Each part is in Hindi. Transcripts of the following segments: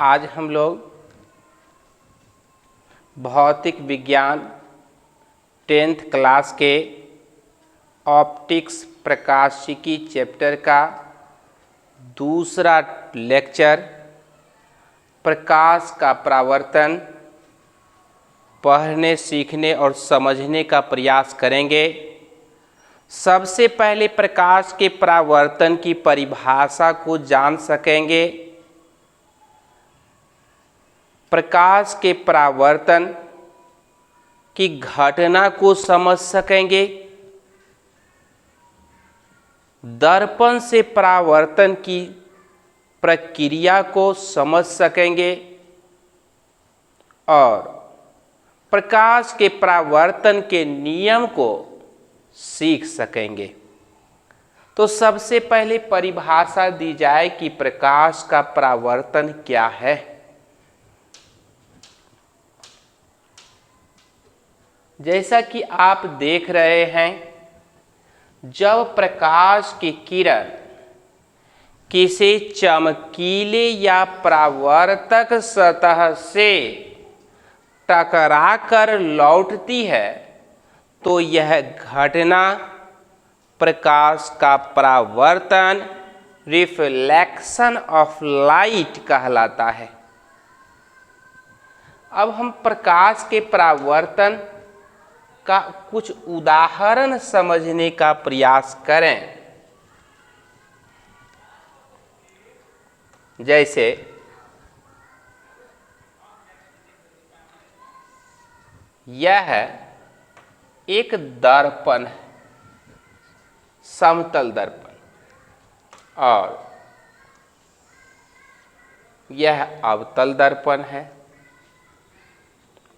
आज हम लोग भौतिक विज्ञान 10th क्लास के ऑप्टिक्स प्रकाशिकी चैप्टर का दूसरा लेक्चर प्रकाश का परावर्तन पढ़ने, सीखने और समझने का प्रयास करेंगे। सबसे पहले प्रकाश के परावर्तन की परिभाषा को जान सकेंगे। प्रकाश के परावर्तन की घटना को समझ सकेंगे। दर्पण से परावर्तन की प्रक्रिया को समझ सकेंगे और प्रकाश के परावर्तन के नियम को सीख सकेंगे। तो सबसे पहले परिभाषा दी जाए कि प्रकाश का परावर्तन क्या है। जैसा कि आप देख रहे हैं, जब प्रकाश की किरण किसी चमकीले या परावर्तक सतह से टकराकर लौटती है तो यह घटना प्रकाश का परावर्तन, रिफ्लेक्शन ऑफ लाइट कहलाता है। अब हम प्रकाश के परावर्तन का कुछ उदाहरण समझने का प्रयास करें। जैसे यह एक दर्पण है, समतल दर्पण, और यह अवतल दर्पण है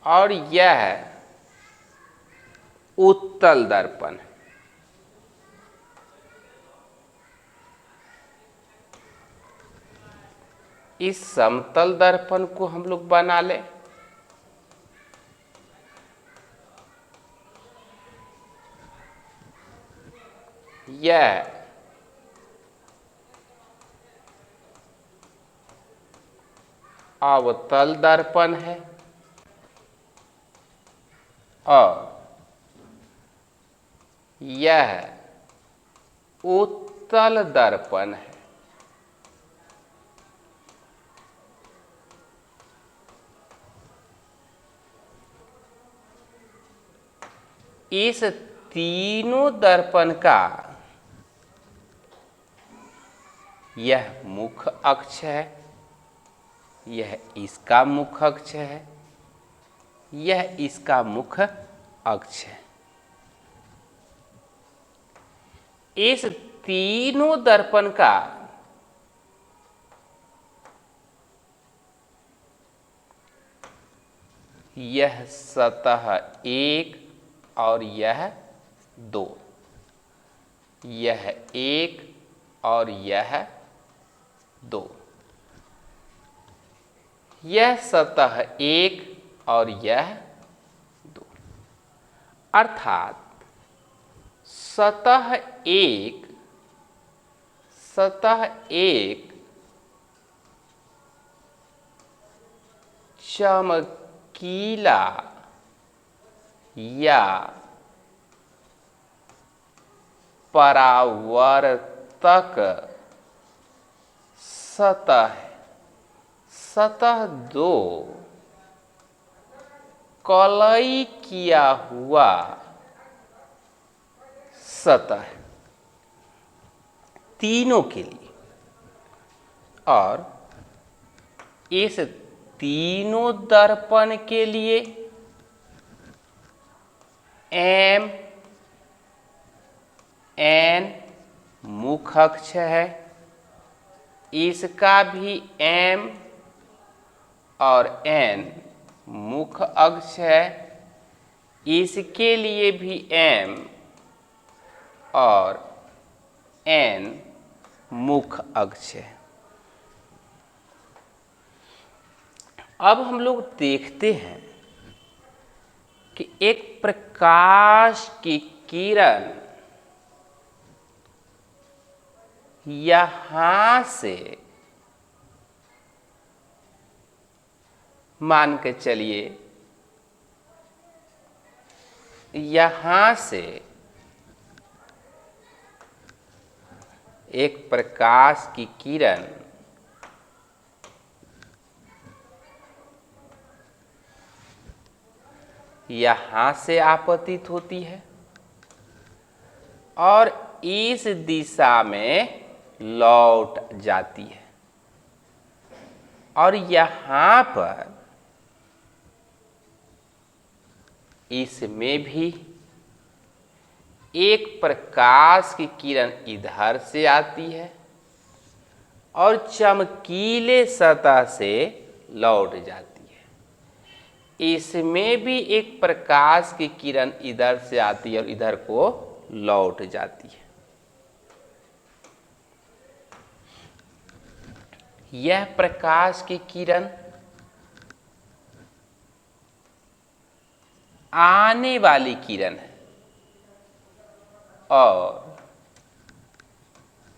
और यह उत्तल दर्पण है। इस समतल दर्पण को हम लोग बना लें। यह अवतल दर्पण है और यह उत्तल दर्पण है। इस तीनों दर्पण का यह मुख्य अक्ष है, यह इसका मुख्य अक्ष है, यह इसका मुख्य अक्ष है। इस तीनों दर्पण का यह सतह 1 और यह 2, यह 1 और यह 2, यह सतह 1 और यह 2, अर्थात सतह 1 चमकीला या परावर्तक सतह है। सतह 2 कलई किया हुआ सतह है तीनों के लिए, और इस तीनों दर्पण के लिए M N मुख्य अक्ष है, इसका भी M और N मुख्य अक्ष है, इसके लिए भी M और N मुख्य अक्ष है। अब हम लोग देखते हैं कि एक प्रकाश की किरण यहाँ से मान के चलिए यहां से एक प्रकाश की किरण यहां से आपतित होती है और इस दिशा में लौट जाती है और यहां पर इसमें भी एक प्रकाश की किरण इधर से आती है और चमकीले सतह से लौट जाती है। इसमें भी एक प्रकाश की किरण इधर से आती है और इधर को लौट जाती है। यह प्रकाश की किरण आने वाली किरण है और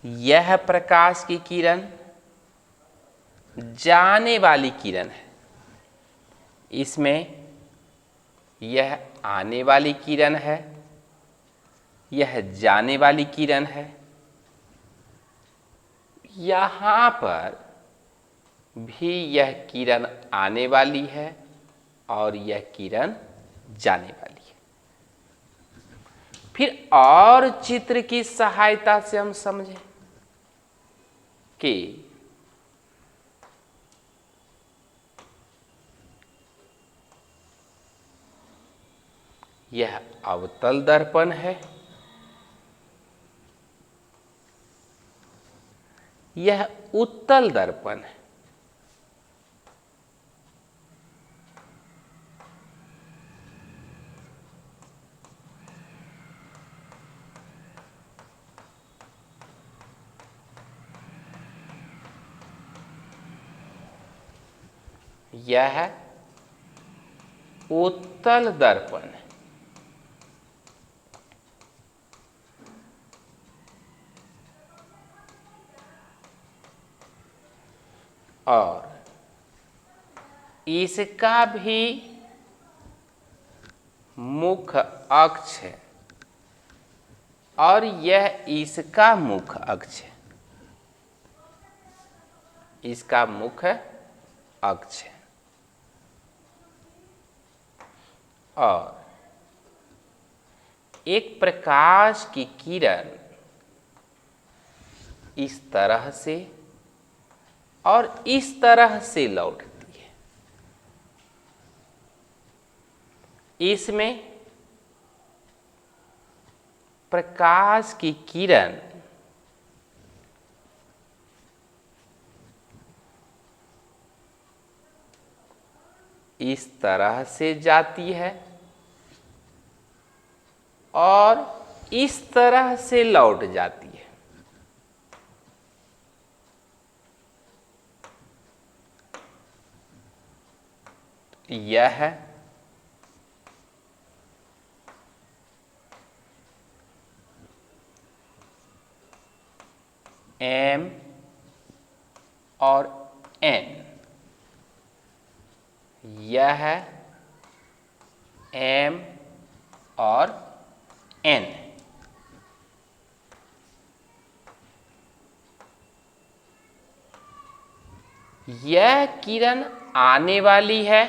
यह प्रकाश की किरण जाने वाली किरण है। इसमें यह आने वाली किरण है, यह जाने वाली किरण है। यहां पर भी यह किरण आने वाली है और यह किरण जाने वाली है। फिर और चित्र की सहायता से हम समझें कि यह अवतल दर्पण है, यह उत्तल दर्पण है। यह उत्तल दर्पण है और इसका भी मुख्य अक्ष है और यह इसका मुख्य अक्ष है, इसका मुख्य अक्ष है। और एक प्रकाश की किरण इस तरह से और इस तरह से लौटती है। इसमें प्रकाश की किरण इस तरह से जाती है और इस तरह से लौट जाती है। यह M और N, यह M और N। यह किरण आने वाली है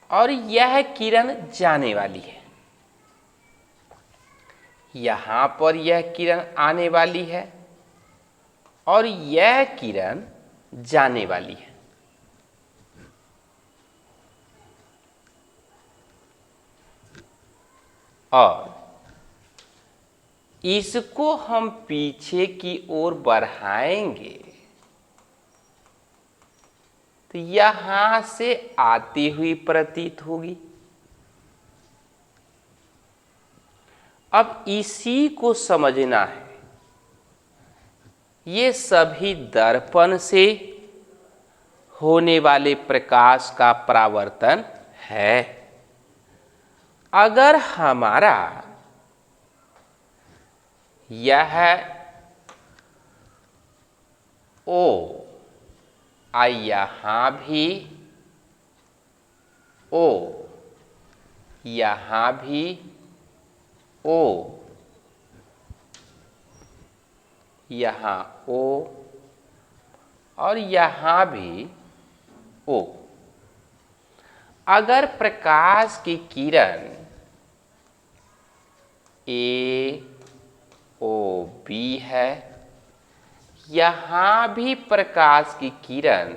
और यह किरण जाने वाली है। यहां पर यह किरण आने वाली है और यह किरण जाने वाली है। और इसको हम पीछे की ओर बढ़ाएंगे तो यहां से आती हुई प्रतीत होगी। अब इसी को समझना है। ये सभी दर्पण से होने वाले प्रकाश का परावर्तन है। अगर हमारा यह O यहां भी ओ, यहां भी ओ, यहां ओ और यहां भी ओ। अगर प्रकाश की किरण ए ओ बी है, यहां भी प्रकाश की किरण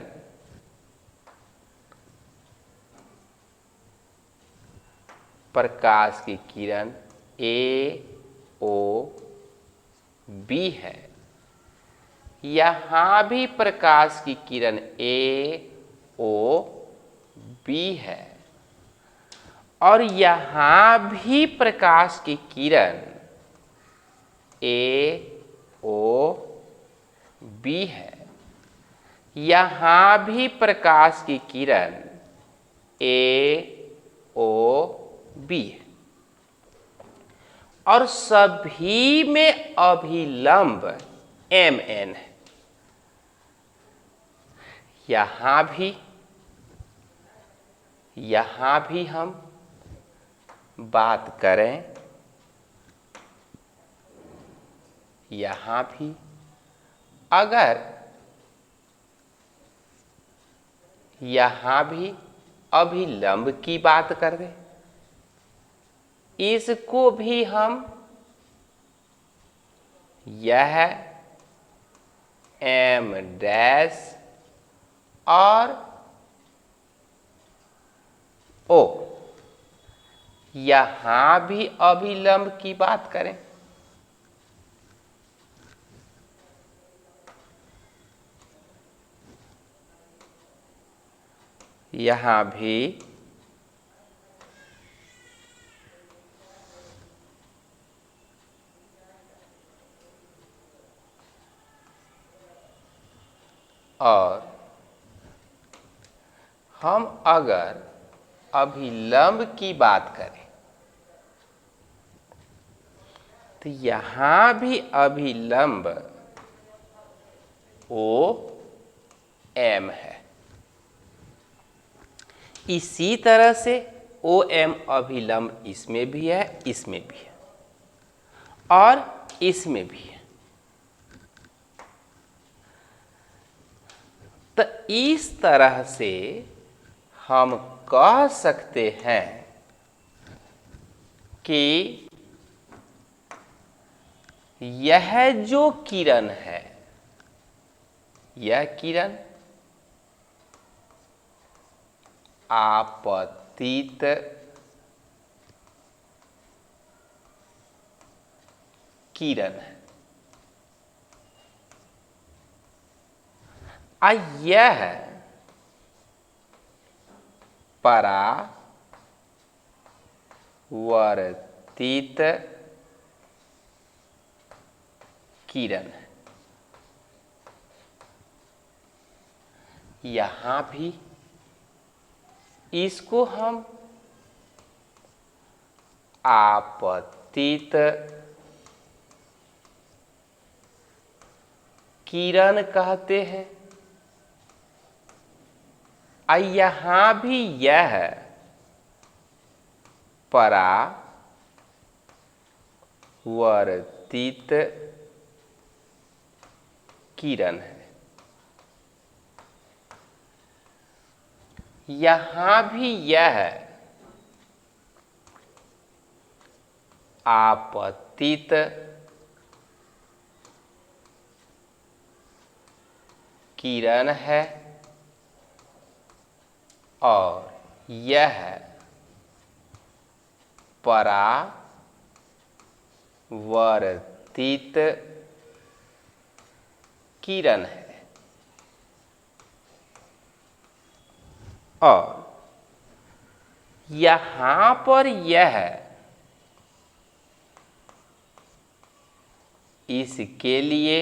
ए ओ बी है, यहां भी प्रकाश की किरण ए ओ बी है और यहां भी प्रकाश की किरण ए ओ बी है, यहां भी प्रकाश की किरण ए ओ बी है और सभी में अभिलंब एम एन है। यहां भी हम बात करें, यहां भी अगर यहां भी अभिलंब की बात करें, इसको भी हम यह एम डैश और ओ, यहां भी अभिलंब की बात करें, यहां भी और हम अगर अभिलंब की बात करें तो यहां भी अभिलंब ओ एम है। इसी तरह से ओ एम अभिलंब इसमें भी है, इसमें भी है और इसमें भी है। तो इस तरह से हम कह सकते हैं कि यह जो किरण है, यह किरण आपतित किरण है। यह परावर्तित किरण है। यहां भी इसको हम आपतित किरण कहते हैं। यहां भी यह परावर्तित किरण है। यहां भी यह आपतित किरण है और यह परावर्तित किरण है और यहां पर यह इसके लिए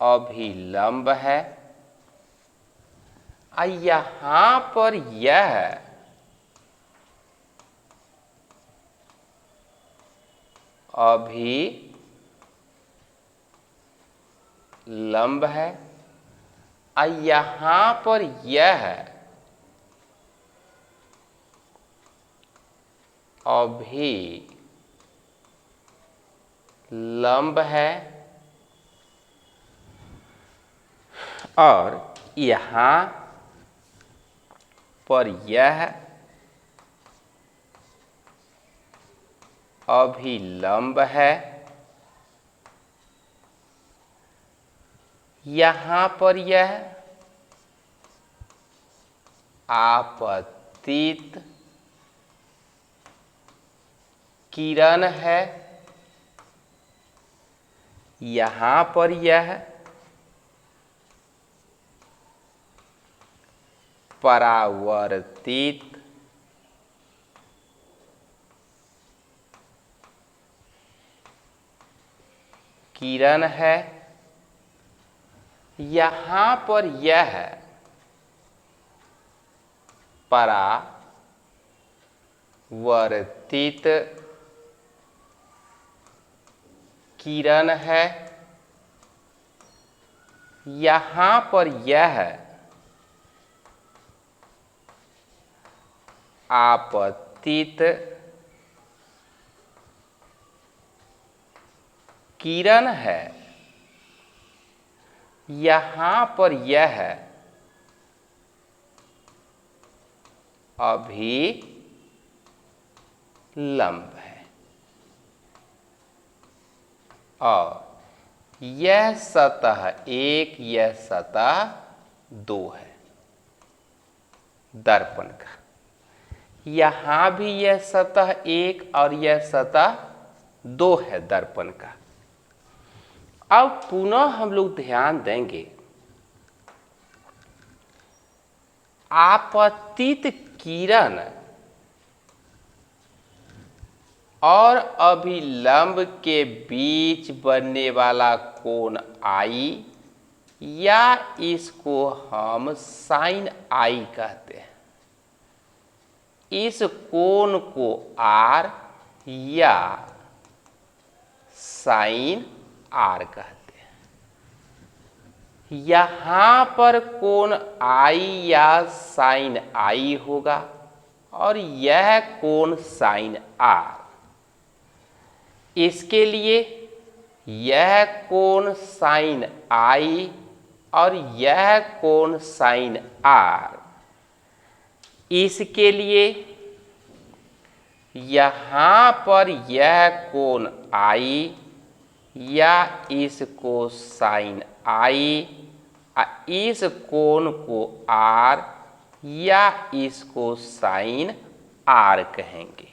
अभिलंब है। यहां पर यह अभिलंब है। यहां पर यह अभिलंब है और यहाँ पर यह अभिलंब है, यहाँ पर यह आपतित किरण है, यहाँ पर यह परावर्तित किरण है, यहाँ पर यह परावर्तित किरण है, यहाँ पर यह आपतित किरण है, यहाँ पर यह अभिलंब है और यह सतह 1 यह सतह 2 है दर्पण का। यहाँ भी यह सतह 1 और यह सतह 2 है दर्पण का। अब पुनः हम लोग ध्यान देंगे, आपतित किरण और अभिलंब के बीच बनने वाला कोण आई, या इसको हम साइन आई कहते हैं। इस कोण को आर या साइन आर कहते हैं। यहाँ पर कोण आई या साइन आई होगा और यह कोण साइन आर। इसके लिए यह कोण साइन आई और यह कोण साइन आर, इसके लिए यहाँ पर यह कोण आई या इसको साइन आई, इस कोण को आर या इसको साइन आर कहेंगे।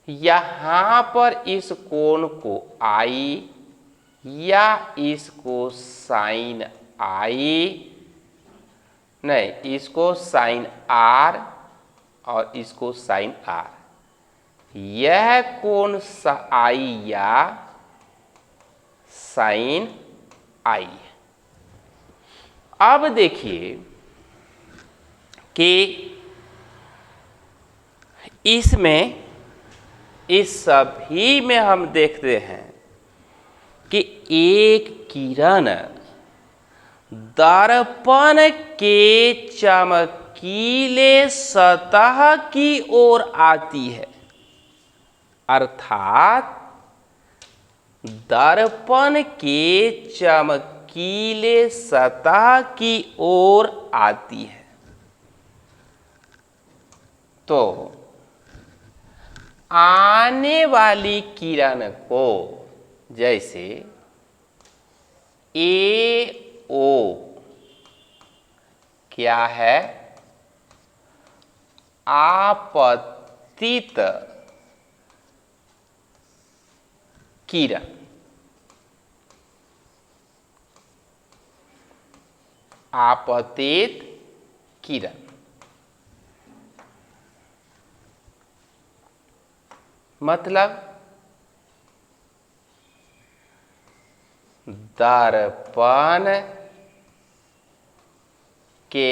यहाँ पर इस कोण को आई या इसको साइन आई, नहीं, इसको साइन आर और इसको साइन आर, यह कोण आई या साइन आई। अब देखिए कि इसमें इस सभी में हम देखते हैं कि एक किरण दर्पण के चमकीले सतह की ओर आती है, अर्थात दर्पण के चमकीले सतह की ओर आती है। तो आने वाली किरण को जैसे ए ओ क्या है, आपतित किरण, आपतित किरण मतलब दर्पण के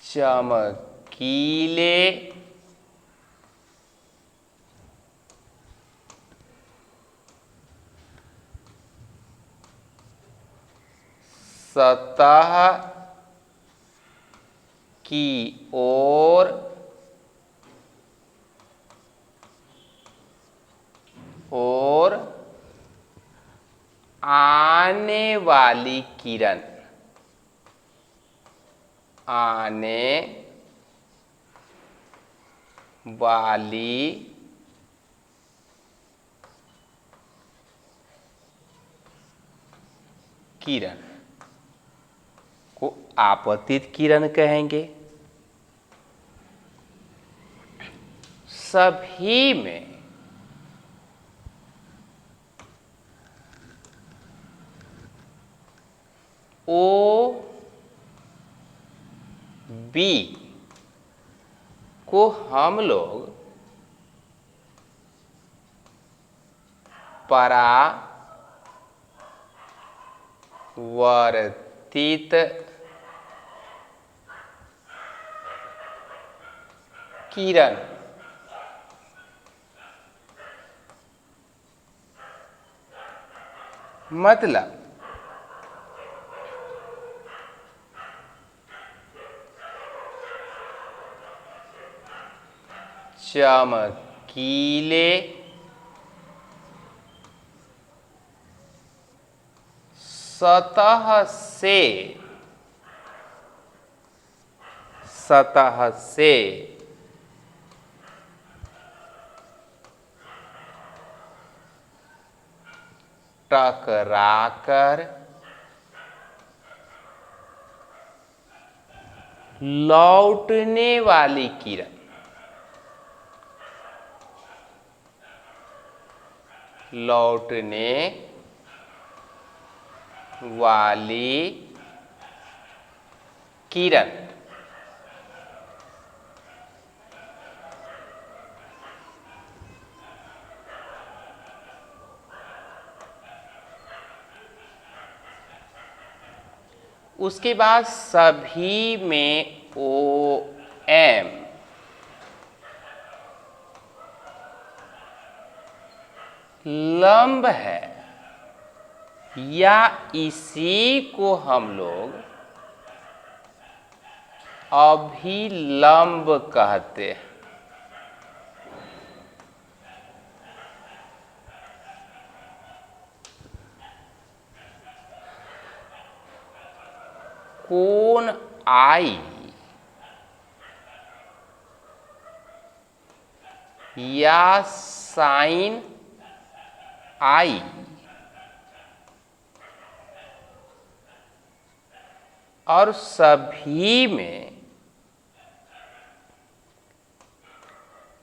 चमकीले सतह की ओर आने वाली किरण, आने वाली किरण को आपतित किरण कहेंगे। सभी में ओ बी को हम लोग परावर्तित किरण, मतलब चमकीले सतह से टकराकर लौटने वाली किरण, लौटने वाली किरण उसके बाद सभी में ओ एम लंब है या इसी को हम लोग अभिलंब कहते हैं। कोण आई या साइन आई और सभी में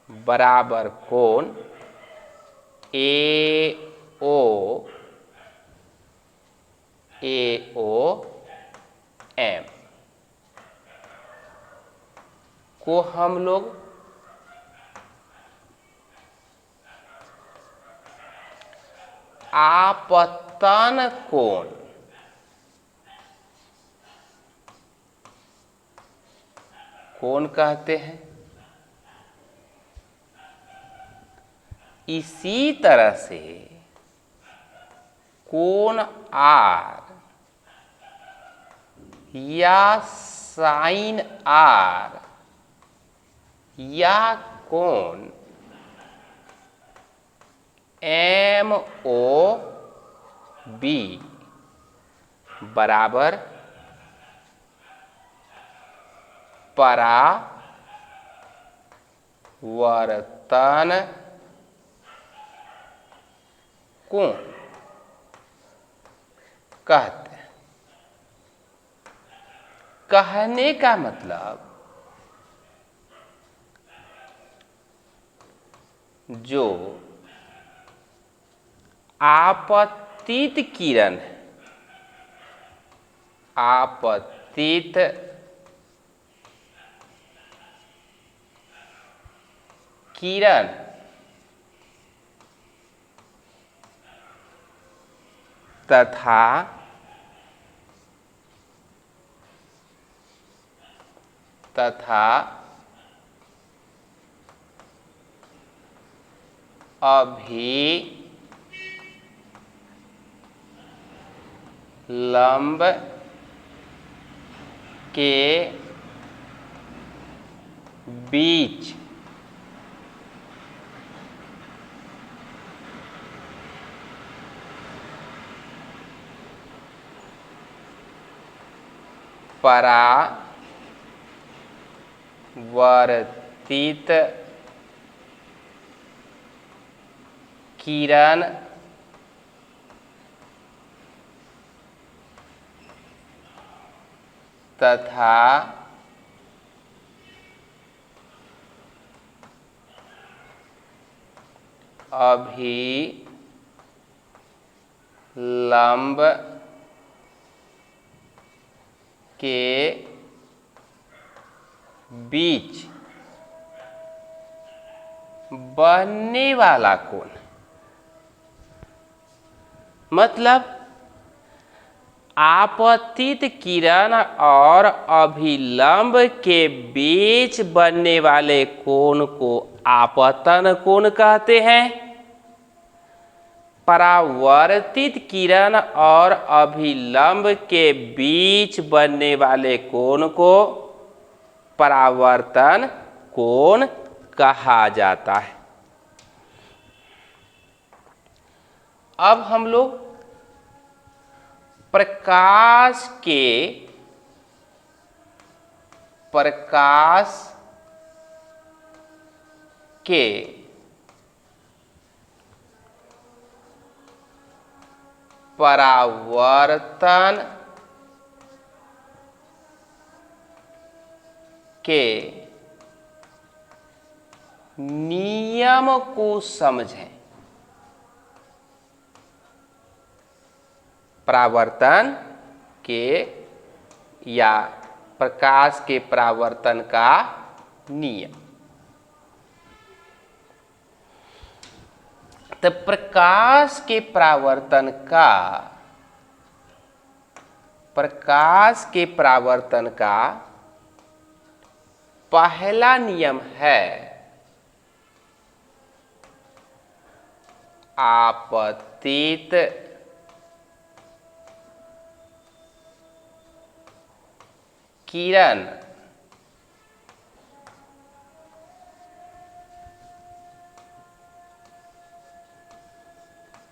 बराबर कोण ए ओ एम को हम लोग आपतन कोण कहते हैं। इसी तरह से कोण आर या साइन आर या कोण एम ओ बी बराबर परावर्तन कोण कहते हैं। कहने का मतलब जो आपतित किरण है, आपतित किरण तथा अभिलंब के बीच परावर्तित किरण तथा अभिलंब के बीच बनने वाला कोण, मतलब आपतित किरण और अभिलंब के बीच बनने वाले कोण को आपतन कोण कहते हैं। परावर्तित किरण और अभिलंब के बीच बनने वाले कोण को परावर्तन कोण कहा जाता है। अब हम लोग प्रकाश के परावर्तन के नियम को समझें। परावर्तन के या प्रकाश के परावर्तन का नियम। तो प्रकाश के परावर्तन का पहला नियम है आपतित किरण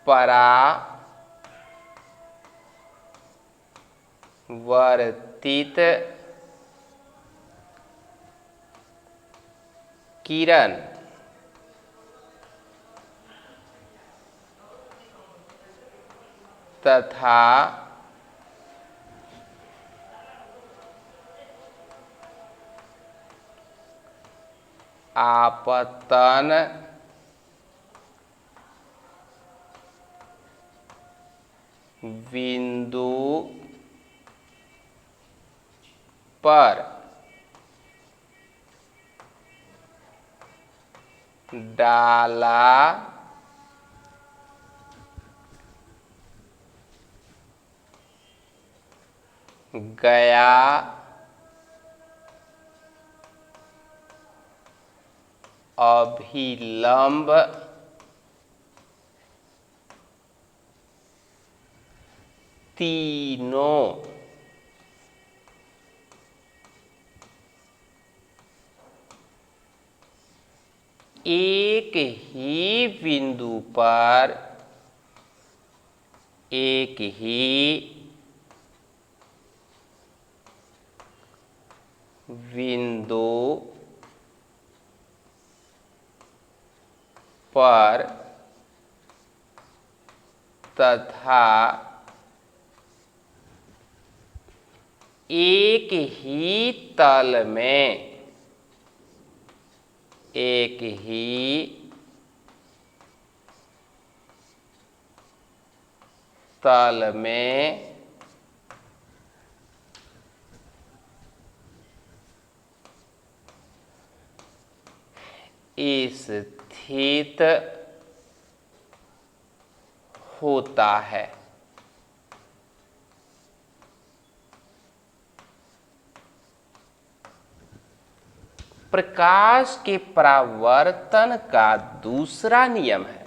परावर्तित किरण तथा आपतन बिंदु पर डाला गया अभिलंब तीनों एक ही बिंदु पर तथा एक ही तल में स्थित होता है। प्रकाश के परावर्तन का दूसरा नियम है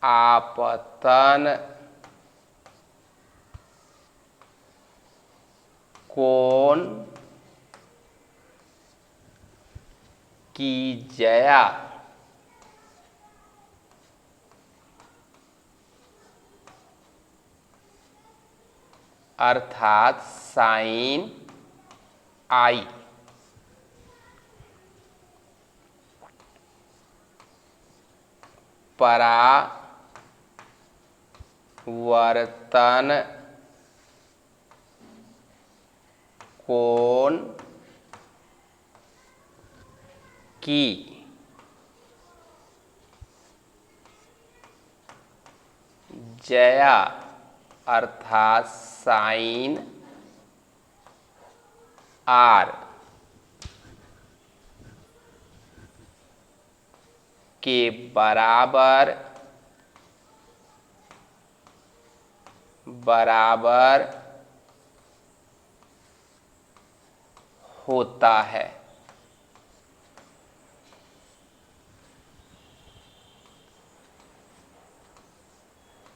आपतन कोण की ज्या अर्थात साइन आई। परावर्तन कोण की ज्या अर्थात साइन आर के बराबर होता है।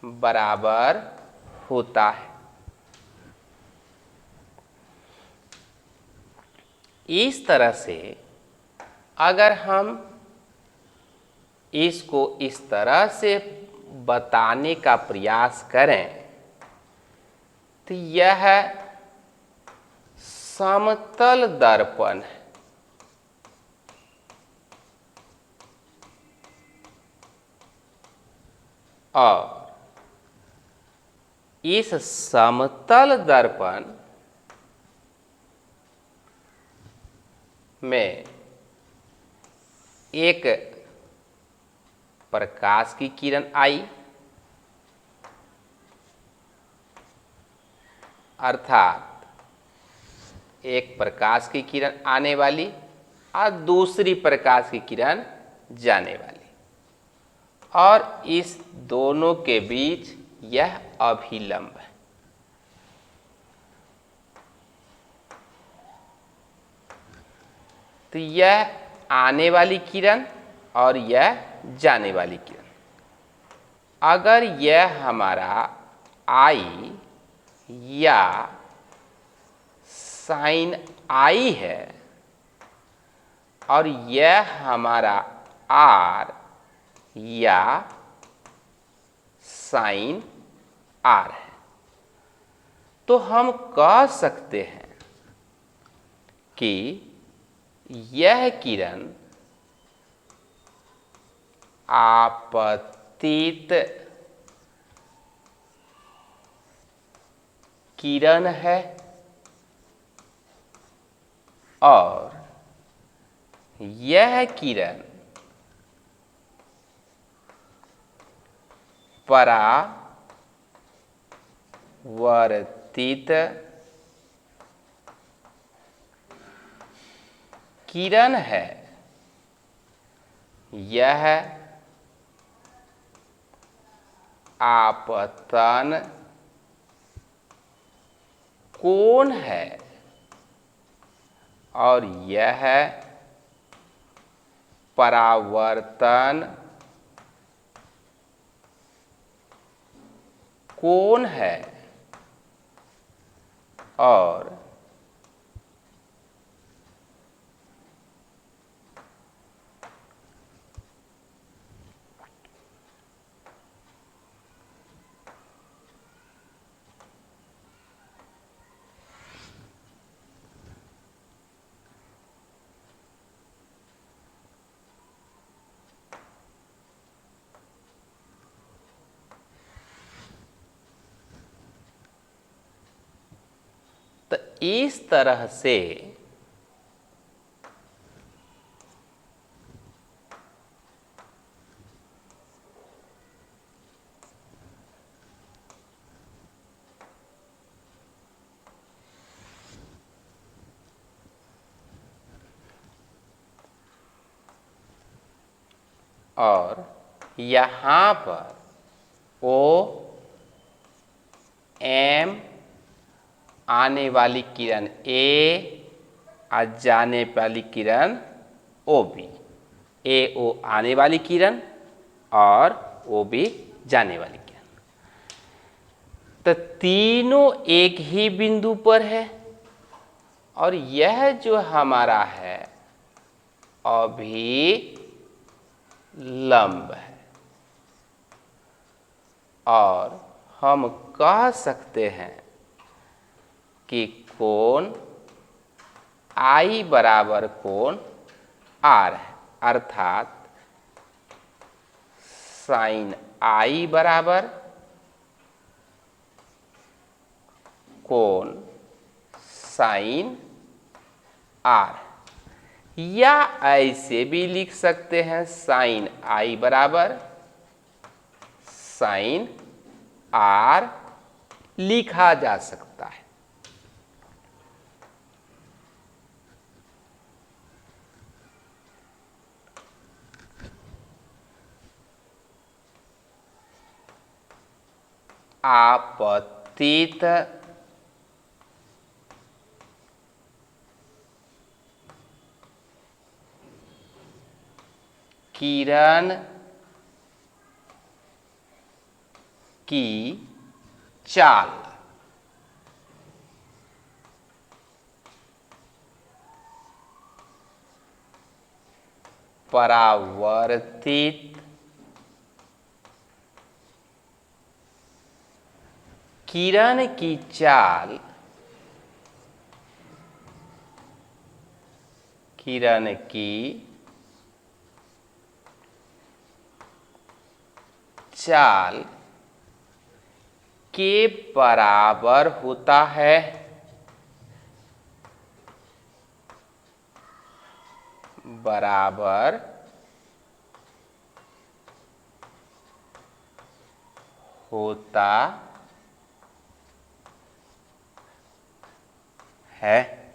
बराबर होता है। इस तरह से अगर हम इसको इस तरह से बताने का प्रयास करें तो यह समतल दर्पण है और इस समतल दर्पण में एक प्रकाश की किरण आई, अर्थात एक प्रकाश की किरण आने वाली और दूसरी प्रकाश की किरण जाने वाली, और इस दोनों के बीच यह अभिलंब है। तो यह आने वाली किरण और यह जाने वाली किरण, अगर यह हमारा आई या साइन आई है और यह हमारा आर या साइन आर है, तो हम कह सकते हैं कि यह किरण आपतित किरण है और यह किरण परावर्तित किरण है। यह आपतन कोण है और यह परावर्तन कोण है और तो इस तरह से और यहाँ पर ओ एम आने वाली किरण ए और जाने वाली किरण ओ बी, ए ओ आने वाली किरण और ओ बी जाने वाली किरण, तो तीनों एक ही बिंदु पर है और यह जो हमारा है अभिलंब है। और हम कह सकते हैं कि कोण I बराबर कोण R है, अर्थात साइन I बराबर कोण साइन R, या ऐसे भी लिख सकते हैं साइन I बराबर साइन R लिखा जा सकता है। आपतित किरण की चाल परावर्तित किरण की चाल किरण की चाल के बराबर होता है। बराबर होता है।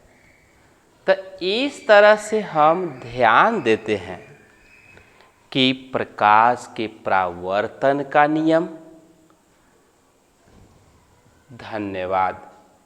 तो इस तरह से हम ध्यान देते हैं कि प्रकाश के परावर्तन का नियम। धन्यवाद।